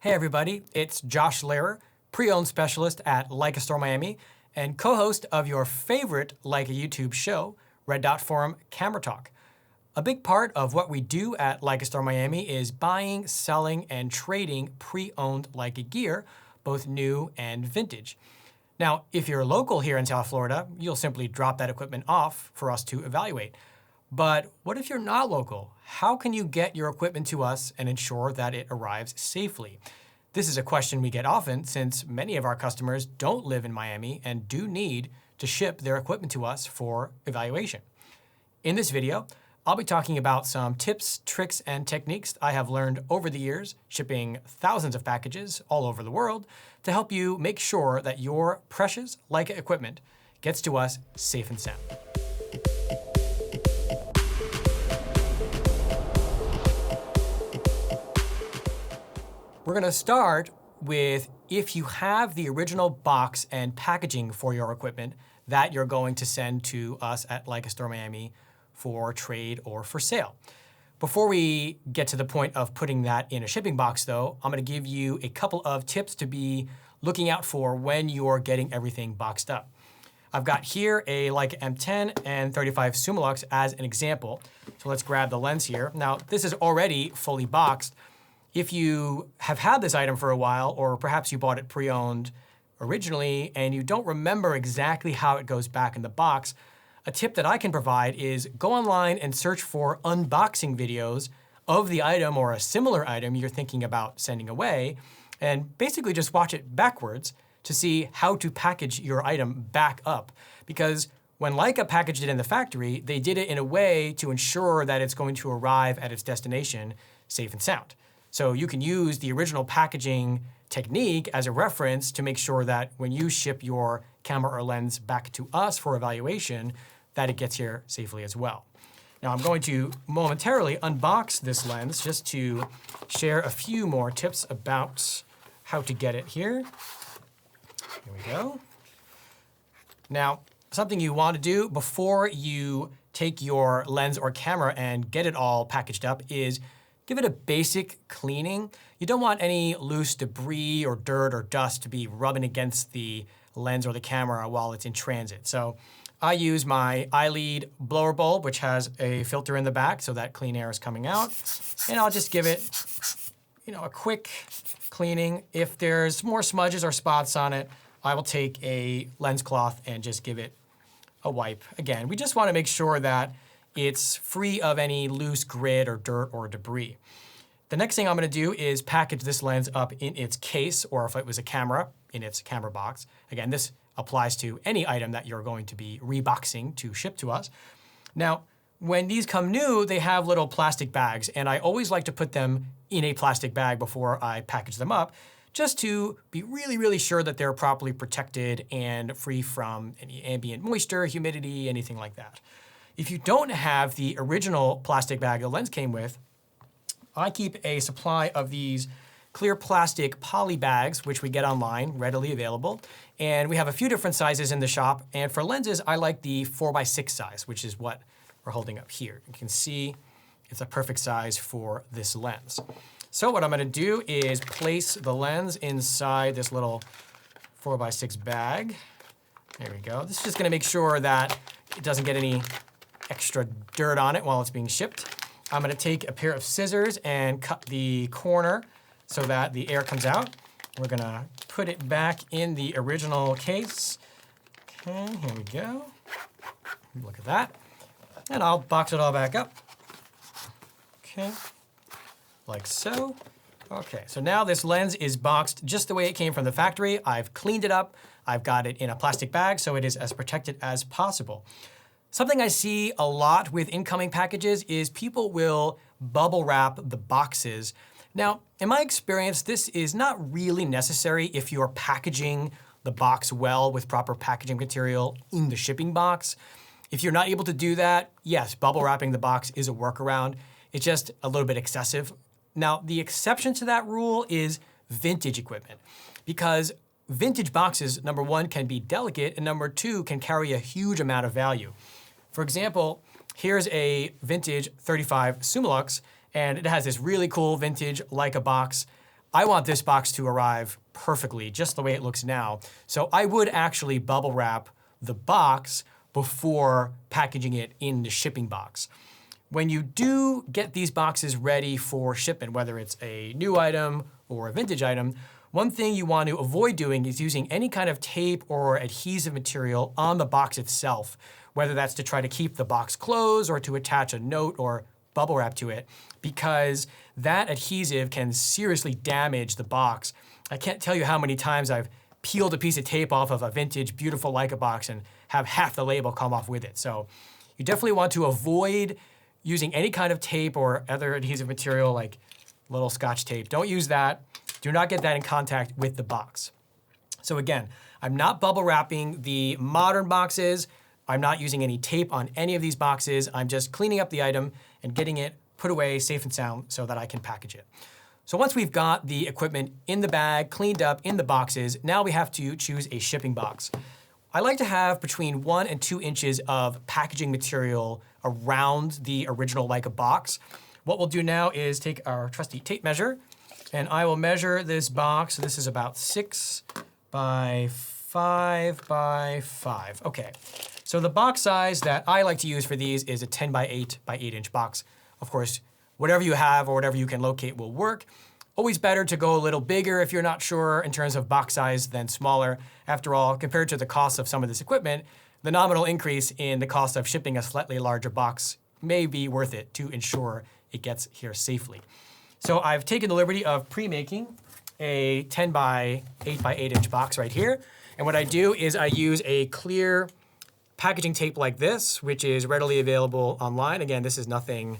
Hey everybody, it's Josh Lehrer, pre-owned specialist at Leica Store Miami and co-host of your favorite Leica YouTube show, Red Dot Forum Camera Talk. A big part of what we do at Leica Store Miami is buying, selling, and trading pre-owned Leica gear, both new and vintage. Now, if you're local here in South Florida, you'll simply drop that equipment off for us to evaluate. But what if you're not local? How can you get your equipment to us and ensure that it arrives safely? This is a question we get often since many of our customers don't live in Miami and do need to ship their equipment to us for evaluation. In this video, I'll be talking about some tips, tricks, and techniques I have learned over the years, shipping thousands of packages all over the world, to help you make sure that your precious Leica equipment gets to us safe and sound. We're going to start with if you have the original box and packaging for your equipment that you're going to send to us at Leica Store Miami for trade or for sale. Before we get to the point of putting that in a shipping box though, I'm going to give you a couple of tips to be looking out for when you're getting everything boxed up. I've got here a Leica M10 and 35 Summilux as an example. So let's grab the lens here. Now this is already fully boxed. If you have had this item for a while, or perhaps you bought it pre-owned originally and you don't remember exactly how it goes back in the box, a tip that I can provide is go online and search for unboxing videos of the item or a similar item you're thinking about sending away, and basically just watch it backwards to see how to package your item back up. Because when Leica packaged it in the factory, they did it in a way to ensure that it's going to arrive at its destination safe and sound. So you can use the original packaging technique as a reference to make sure that when you ship your camera or lens back to us for evaluation, that it gets here safely as well. Now I'm going to momentarily unbox this lens just to share a few more tips about how to get it here. Here we go. Now, something you want to do before you take your lens or camera and get it all packaged up is give it a basic cleaning. You don't want any loose debris or dirt or dust to be rubbing against the lens or the camera while it's in transit. So I use my iLead blower bulb, which has a filter in the back so that clean air is coming out. And I'll just give it, a quick cleaning. If there's more smudges or spots on it, I will take a lens cloth and just give it a wipe. Again, we just want to make sure that it's free of any loose grit or dirt or debris. The next thing I'm going to do is package this lens up in its case, or if it was a camera, in its camera box. Again, this applies to any item that you're going to be reboxing to ship to us. Now, when these come new, they have little plastic bags, and I always like to put them in a plastic bag before I package them up, just to be really, really sure that they're properly protected and free from any ambient moisture, humidity, anything like that. If you don't have the original plastic bag the lens came with, I keep a supply of these clear plastic poly bags, which we get online, readily available. And we have a few different sizes in the shop. And for lenses, I like the 4x6 size, which is what we're holding up here. You can see it's a perfect size for this lens. So what I'm going to do is place the lens inside this little 4x6 bag. There we go. This is just going to make sure that it doesn't get any extra dirt on it while it's being shipped. I'm going to take a pair of scissors and cut the corner so that the air comes out. We're going to put it back in the original case. Okay, here we go. Look at that. And I'll box it all back up. Okay, like so. Okay, so now this lens is boxed just the way it came from the factory. I've cleaned it up. I've got it in a plastic bag so it is as protected as possible. Something I see a lot with incoming packages is people will bubble wrap the boxes. Now, in my experience, this is not really necessary if you're packaging the box well with proper packaging material in the shipping box. If you're not able to do that, yes, bubble wrapping the box is a workaround. It's just a little bit excessive. Now, the exception to that rule is vintage equipment, because vintage boxes, number one, can be delicate, and number two, can carry a huge amount of value. For example, here's a vintage 35 Summilux, and it has this really cool vintage Leica box. I want this box to arrive perfectly, just the way it looks now. So I would actually bubble wrap the box before packaging it in the shipping box. When you do get these boxes ready for shipment, whether it's a new item or a vintage item, one thing you want to avoid doing is using any kind of tape or adhesive material on the box itself, whether that's to try to keep the box closed or to attach a note or bubble wrap to it, because that adhesive can seriously damage the box. I can't tell you how many times I've peeled a piece of tape off of a vintage, beautiful Leica box and have half the label come off with it. So you definitely want to avoid using any kind of tape or other adhesive material like little Scotch tape. Don't use that. Do not get that in contact with the box. So again, I'm not bubble wrapping the modern boxes. I'm not using any tape on any of these boxes. I'm just cleaning up the item and getting it put away safe and sound so that I can package it. So once we've got the equipment in the bag, cleaned up in the boxes, now we have to choose a shipping box. I like to have between 1 and 2 inches of packaging material around the original Leica box. What we'll do now is take our trusty tape measure, and I will measure this box. This is about 6 by 5 by 5. Okay, so the box size that I like to use for these is a 10 by 8 by 8 inch box. Of course, whatever you have or whatever you can locate will work. Always better to go a little bigger if you're not sure in terms of box size than smaller. After all, compared to the cost of some of this equipment, the nominal increase in the cost of shipping a slightly larger box may be worth it to ensure it gets here safely. So I've taken the liberty of pre-making a 10 by 8 by 8 inch box right here. And what I do is I use a clear packaging tape like this, which is readily available online. Again, this is nothing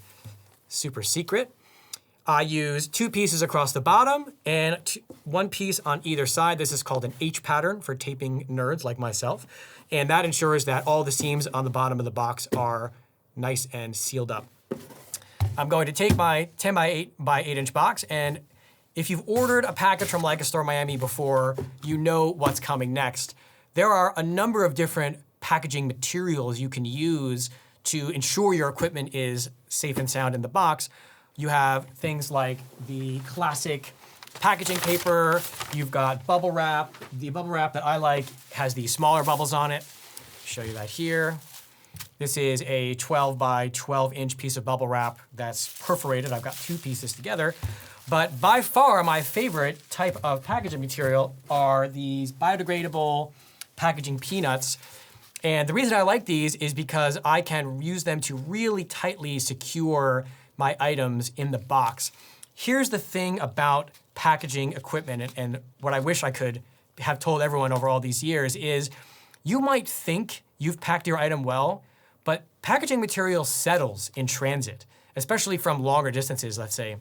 super secret. I use 2 pieces across the bottom and 1 piece on either side. This is called an H pattern for taping nerds like myself. And that ensures that all the seams on the bottom of the box are nice and sealed up. I'm going to take my 10 by 8 by 8 inch box, and if you've ordered a package from Leica Store Miami before, you know what's coming next. There are a number of different packaging materials you can use to ensure your equipment is safe and sound in the box. You have things like the classic packaging paper. You've got bubble wrap. The bubble wrap that I like has the smaller bubbles on it. Show you that here. This is a 12 by 12 inch piece of bubble wrap that's perforated. I've got 2 pieces together. But by far my favorite type of packaging material are these biodegradable packaging peanuts. And the reason I like these is because I can use them to really tightly secure my items in the box. Here's the thing about packaging equipment, and what I wish I could have told everyone over all these years is you might think you've packed your item well, but packaging material settles in transit, especially from longer distances, let's say,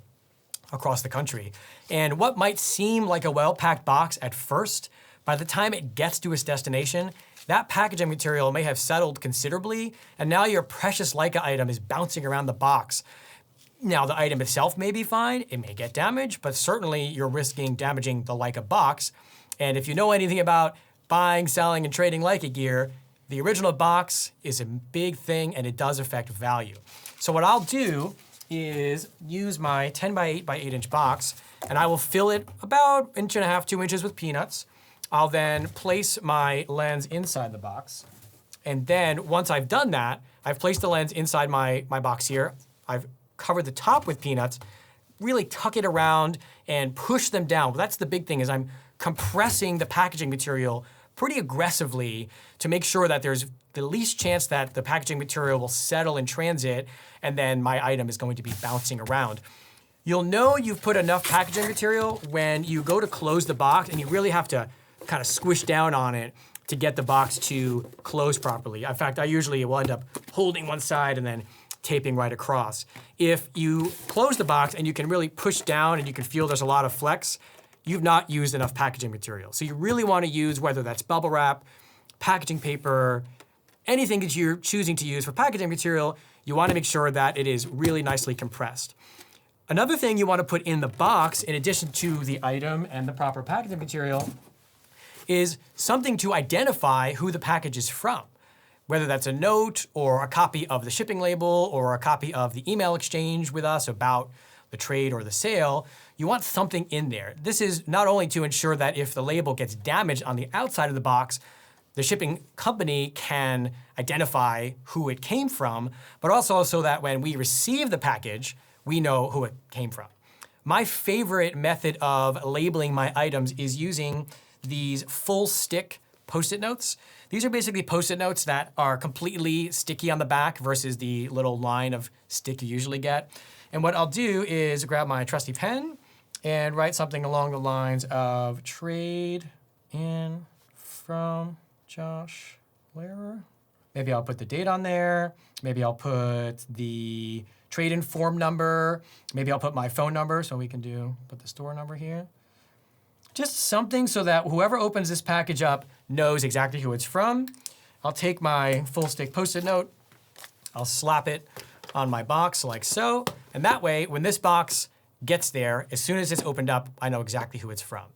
across the country. And what might seem like a well-packed box at first, by the time it gets to its destination, that packaging material may have settled considerably, and now your precious Leica item is bouncing around the box. Now, the item itself may be fine, it may get damaged, but certainly you're risking damaging the Leica box. And if you know anything about buying, selling, and trading Leica gear, the original box is a big thing and it does affect value. So what I'll do is use my 10 by 8 by 8 inch box, and I will fill it about 1.5 inches, 2 inches with peanuts. I'll then place my lens inside the box. And then once I've done that, I've placed the lens inside my box here. I've covered the top with peanuts, really tuck it around and push them down. Well, that's the big thing, is I'm compressing the packaging material pretty aggressively to make sure that there's the least chance that the packaging material will settle in transit and then my item is going to be bouncing around. You'll know you've put enough packaging material when you go to close the box and you really have to kind of squish down on it to get the box to close properly. In fact, I usually will end up holding one side and then taping right across. If you close the box and you can really push down and you can feel there's a lot of flex, you've not used enough packaging material. So you really want to use, whether that's bubble wrap, packaging paper, anything that you're choosing to use for packaging material, you want to make sure that it is really nicely compressed. Another thing you want to put in the box, in addition to the item and the proper packaging material, is something to identify who the package is from. Whether that's a note or a copy of the shipping label or a copy of the email exchange with us about the trade or the sale, you want something in there. This is not only to ensure that if the label gets damaged on the outside of the box, the shipping company can identify who it came from, but also so that when we receive the package, we know who it came from. My favorite method of labeling my items is using these full stick Post-it notes. These are basically Post-it notes that are completely sticky on the back versus the little line of stick you usually get. And what I'll do is grab my trusty pen and write something along the lines of trade in from Josh Lehrer. Maybe I'll put the date on there. Maybe I'll put the trade-in form number. Maybe I'll put my phone number so we can put the store number here. Just something so that whoever opens this package up knows exactly who it's from. I'll take my full stick Post-it note. I'll slap it on my box like so. And that way, when this box gets there, as soon as it's opened up, I know exactly who it's from.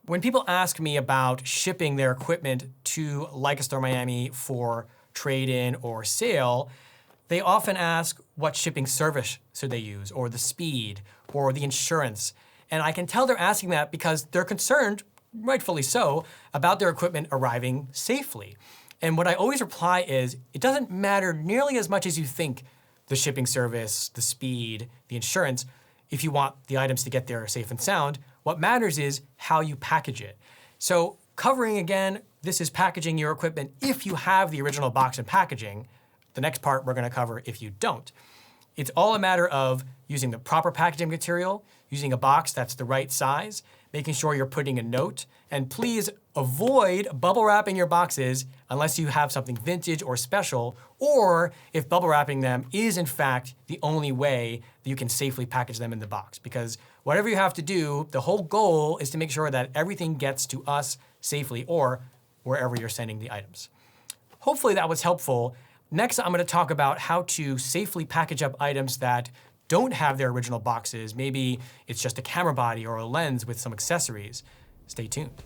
When people ask me about shipping their equipment to Leica Store Miami for trade-in or sale, they often ask what shipping service should they use, or the speed, or the insurance. And I can tell they're asking that because they're concerned, rightfully so, about their equipment arriving safely. And what I always reply is, it doesn't matter nearly as much as you think, the shipping service, the speed, the insurance, if you want the items to get there safe and sound. What matters is how you package it. So covering again, this is packaging your equipment if you have the original box and packaging. The next part we're gonna cover if you don't. It's all a matter of using the proper packaging material, using a box that's the right size, making sure you're putting a note, and please avoid bubble wrapping your boxes unless you have something vintage or special, or if bubble wrapping them is in fact the only way that you can safely package them in the box. Because whatever you have to do, the whole goal is to make sure that everything gets to us safely or wherever you're sending the items. Hopefully that was helpful. Next, I'm going to talk about how to safely package up items that don't have their original boxes. Maybe it's just a camera body or a lens with some accessories. Stay tuned.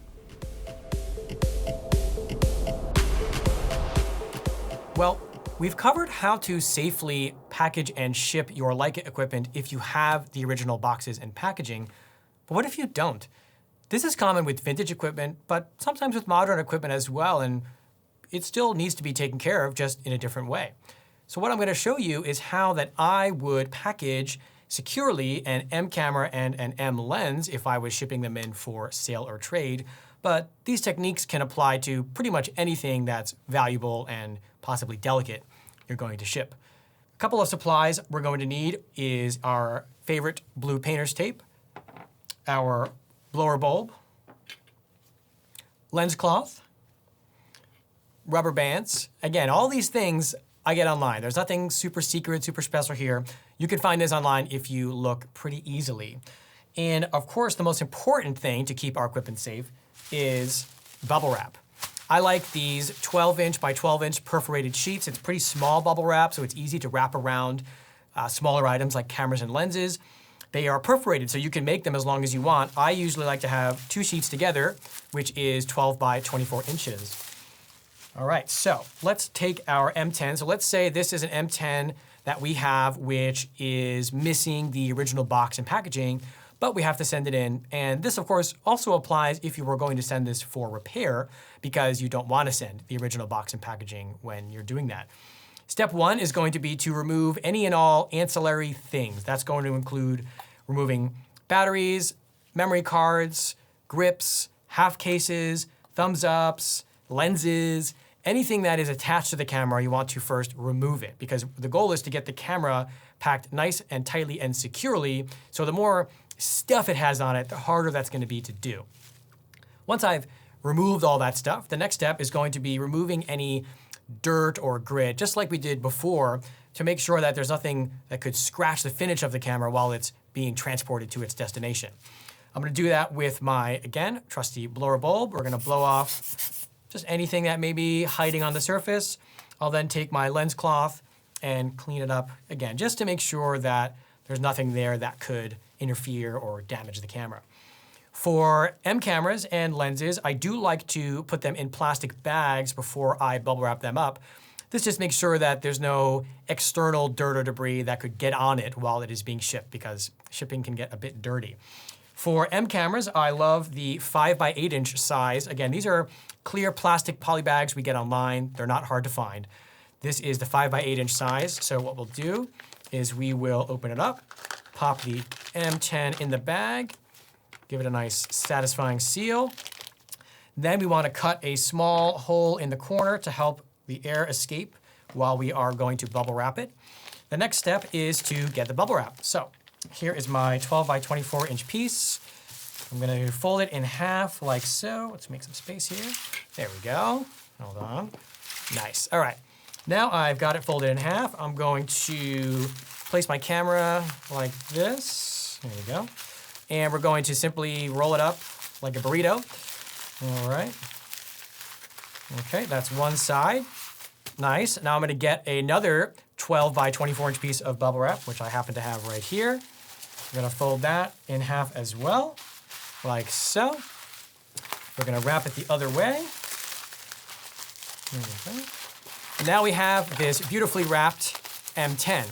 Well, we've covered how to safely package and ship your Leica equipment if you have the original boxes and packaging. But what if you don't? This is common with vintage equipment, but sometimes with modern equipment as well, and it still needs to be taken care of, just in a different way. So what I'm going to show you is how that I would package securely an M camera and an M lens if I was shipping them in for sale or trade. But these techniques can apply to pretty much anything that's valuable and possibly delicate you're going to ship. A couple of supplies we're going to need is our favorite blue painter's tape, our blower bulb, lens cloth, rubber bands. Again, all these things I get online. There's nothing super secret, super special here. You can find this online if you look pretty easily. And of course, the most important thing to keep our equipment safe is bubble wrap. I like these 12-inch by 12-inch perforated sheets. It's pretty small bubble wrap, so it's easy to wrap around smaller items like cameras and lenses. They are perforated, so you can make them as long as you want. I usually like to have 2 sheets together, which is 12 by 24 inches. All right, so let's take our M10. So let's say this is an M10 that we have, which is missing the original box and packaging, but we have to send it in. And this, of course, also applies if you were going to send this for repair, because you don't want to send the original box and packaging when you're doing that. Step 1 is going to be to remove any and all ancillary things. That's going to include removing batteries, memory cards, grips, half cases, thumbs ups, lenses, anything that is attached to the camera. You want to first remove it, because the goal is to get the camera packed nice and tightly and securely. So the more stuff it has on it, the harder that's going to be to do. Once I've removed all that stuff, the next step is going to be removing any dirt or grit, just like we did before, to make sure that there's nothing that could scratch the finish of the camera while it's being transported to its destination. I'm going to do that with my, again, trusty blower bulb. We're going to blow off just anything that may be hiding on the surface. I'll then take my lens cloth and clean it up again, just to make sure that there's nothing there that could interfere or damage the camera. For M cameras and lenses, I do like to put them in plastic bags before I bubble wrap them up. This just makes sure that there's no external dirt or debris that could get on it while it is being shipped, because shipping can get a bit dirty. For M cameras, I love the 5x8" size. Again, these are clear plastic poly bags we get online. They're not hard to find. This is the 5x8" size. So what we'll do is we will open it up, pop the M10 in the bag, give it a nice satisfying seal. Then we want to cut a small hole in the corner to help the air escape while we are going to bubble wrap it. The next step is to get the bubble wrap. So here is my 12x24" piece. I'm going to fold it in half like so. Let's make some space here. There we go. Hold on. Nice. All right. Now I've got it folded in half. I'm going to place my camera like this. There we go. And we're going to simply roll it up like a burrito. All right. Okay, that's one side. Nice. Now I'm going to get another 12x24" piece of bubble wrap, which I happen to have right here. I'm going to fold that in half as well, like so. We're going to wrap it the other way. Okay. Now we have this beautifully wrapped M10.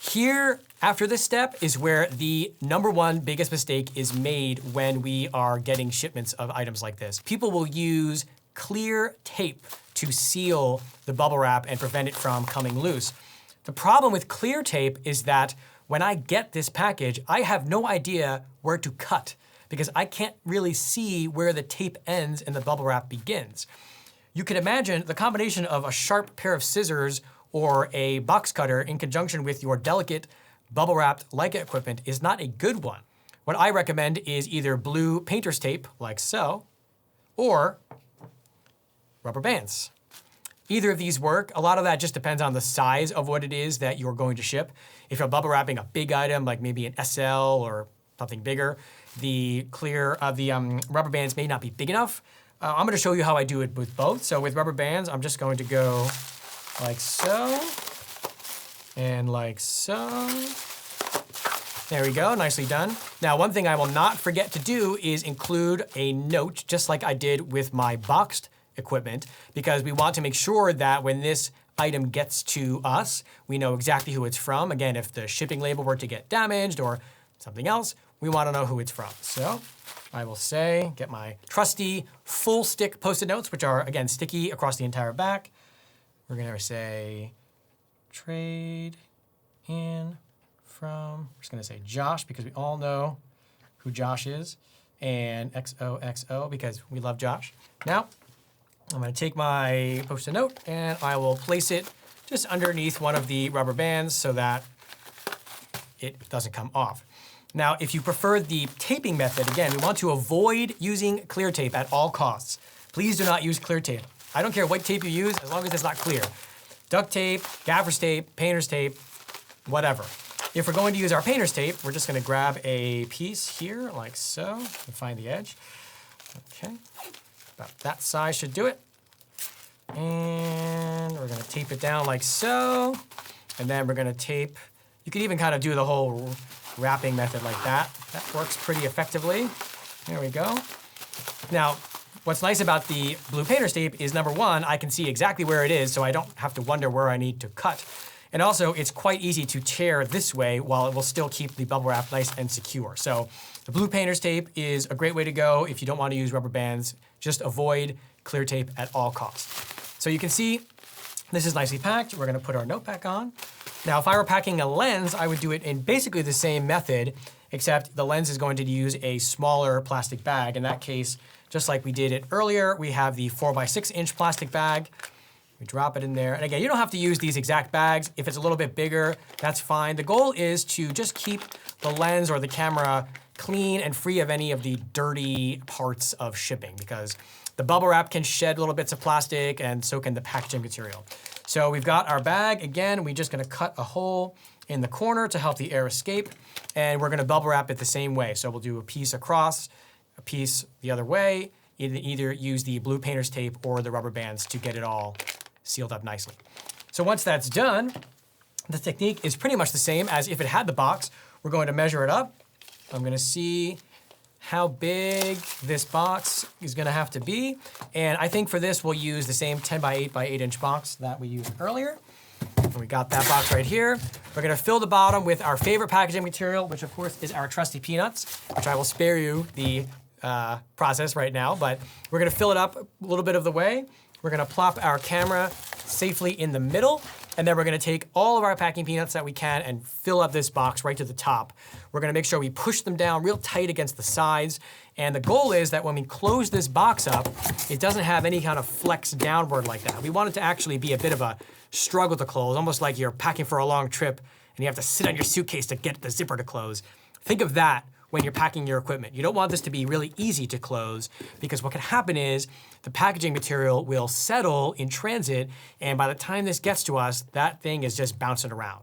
Here, after this step, is where the #1 biggest mistake is made when we are getting shipments of items like this. People will use clear tape to seal the bubble wrap and prevent it from coming loose. The problem with clear tape is that when I get this package, I have no idea where to cut because I can't really see where the tape ends and the bubble wrap begins. You can imagine the combination of a sharp pair of scissors or a box cutter in conjunction with your delicate bubble wrapped Leica equipment is not a good one. What I recommend is either blue painter's tape, like so, or rubber bands. Either of these work. A lot of that just depends on the size of what it is that you're going to ship. If you're bubble wrapping a big item, like maybe an SL or something bigger, the rubber bands may not be big enough. I'm going to show you how I do it with both. So with rubber bands, I'm just going to go like so, and like so. There we go, nicely done. Now, one thing I will not forget to do is include a note, just like I did with my boxed equipment, because we want to make sure that when this item gets to us, we know exactly who it's from. Again, if the shipping label were to get damaged or something else, we want to know who it's from. So I will say, get my trusty full stick Post-it notes, which are, again, sticky across the entire back. We're going to say trade in from, we're just going to say Josh, because we all know who Josh is, and XOXO, because we love Josh. Now, I'm going to take my Post-it note, and I will place it just underneath one of the rubber bands so that it doesn't come off. Now, if you prefer the taping method, again, we want to avoid using clear tape at all costs. Please do not use clear tape. I don't care what tape you use, as long as it's not clear. Duct tape, gaffer's tape, painter's tape, whatever. If we're going to use our painter's tape, we're just going to grab a piece here, like so, and find the edge. Okay, about that size should do it. And we're going to tape it down like so. And then we're going to tape, you could even kind of do the whole wrapping method like that. That works pretty effectively. There we go. Now, what's nice about the blue painter's tape is, #1, I can see exactly where it is, so I don't have to wonder where I need to cut. And also, it's quite easy to tear this way while it will still keep the bubble wrap nice and secure. So the blue painter's tape is a great way to go if you don't want to use rubber bands. Just avoid clear tape at all costs. So you can see this is nicely packed. We're going to put our note back on. Now, if I were packing a lens, I would do it in basically the same method, except the lens is going to use a smaller plastic bag. In that case, just like we did it earlier, we have the 4x6" plastic bag. We drop it in there. And again, you don't have to use these exact bags. If it's a little bit bigger, that's fine. The goal is to just keep the lens or the camera clean and free of any of the dirty parts of shipping, because the bubble wrap can shed little bits of plastic, and so can the packaging material. So we've got our bag. Again, we're just going to cut a hole in the corner to help the air escape, and we're going to bubble wrap it the same way. So we'll do a piece across, a piece the other way, either use the blue painter's tape or the rubber bands to get it all sealed up nicely. So once that's done, the technique is pretty much the same as if it had the box. We're going to measure it up. I'm going to see how big this box is gonna have to be. And I think for this, we'll use the same 10 by 8 by 8 inch box that we used earlier. And we got that box right here. We're gonna fill the bottom with our favorite packaging material, which of course is our trusty peanuts, which I will spare you the process right now, but we're gonna fill it up a little bit of the way. We're gonna plop our camera safely in the middle, and then we're gonna take all of our packing peanuts that we can and fill up this box right to the top. We're gonna make sure we push them down real tight against the sides, and the goal is that when we close this box up, it doesn't have any kind of flex downward like that. We want it to actually be a bit of a struggle to close, almost like you're packing for a long trip and you have to sit on your suitcase to get the zipper to close. Think of that when you're packing your equipment. You don't want this to be really easy to close, because what can happen is the packaging material will settle in transit, and by the time this gets to us, that thing is just bouncing around.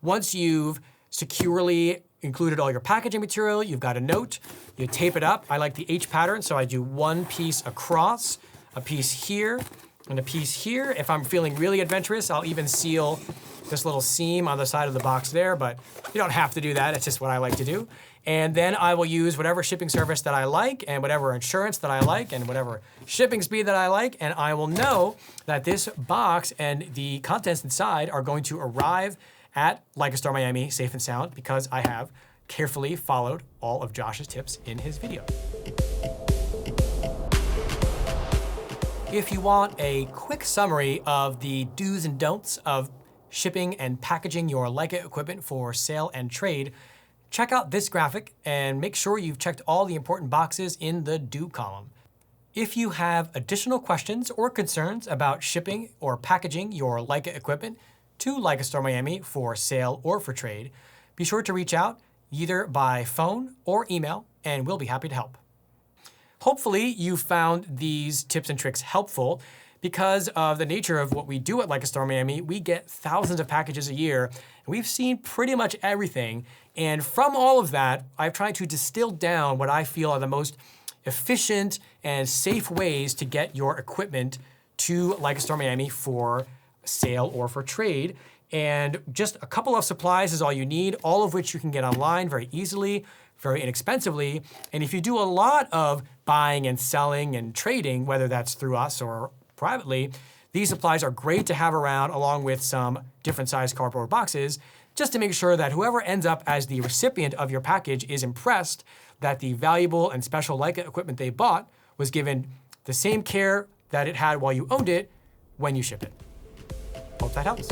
Once you've securely included all your packaging material, you've got a note, you tape it up. I like the H pattern, so I do one piece across, a piece here, and a piece here. If I'm feeling really adventurous, I'll even seal this little seam on the side of the box there, but you don't have to do that. It's just what I like to do. And then I will use whatever shipping service that I like, and whatever insurance that I like, and whatever shipping speed that I like, and I will know that this box and the contents inside are going to arrive at Leica Store Miami safe and sound, because I have carefully followed all of Josh's tips in his video. If you want a quick summary of the do's and don'ts of shipping and packaging your Leica equipment for sale and trade, check out this graphic and make sure you've checked all the important boxes in the do column. If you have additional questions or concerns about shipping or packaging your Leica equipment to Leica Store Miami for sale or for trade, be sure to reach out either by phone or email, and we'll be happy to help. Hopefully you found these tips and tricks helpful. Because of the nature of what we do at Leica Store Miami, we get thousands of packages a year, and we've seen pretty much everything. And from all of that, I've tried to distill down what I feel are the most efficient and safe ways to get your equipment to Leica Store Miami for sale or for trade. And just a couple of supplies is all you need, all of which you can get online very easily, very inexpensively. And if you do a lot of buying and selling and trading, whether that's through us or privately, these supplies are great to have around, along with some different size cardboard boxes, just to make sure that whoever ends up as the recipient of your package is impressed that the valuable and special Leica equipment they bought was given the same care that it had while you owned it when you ship it. Hope that helps.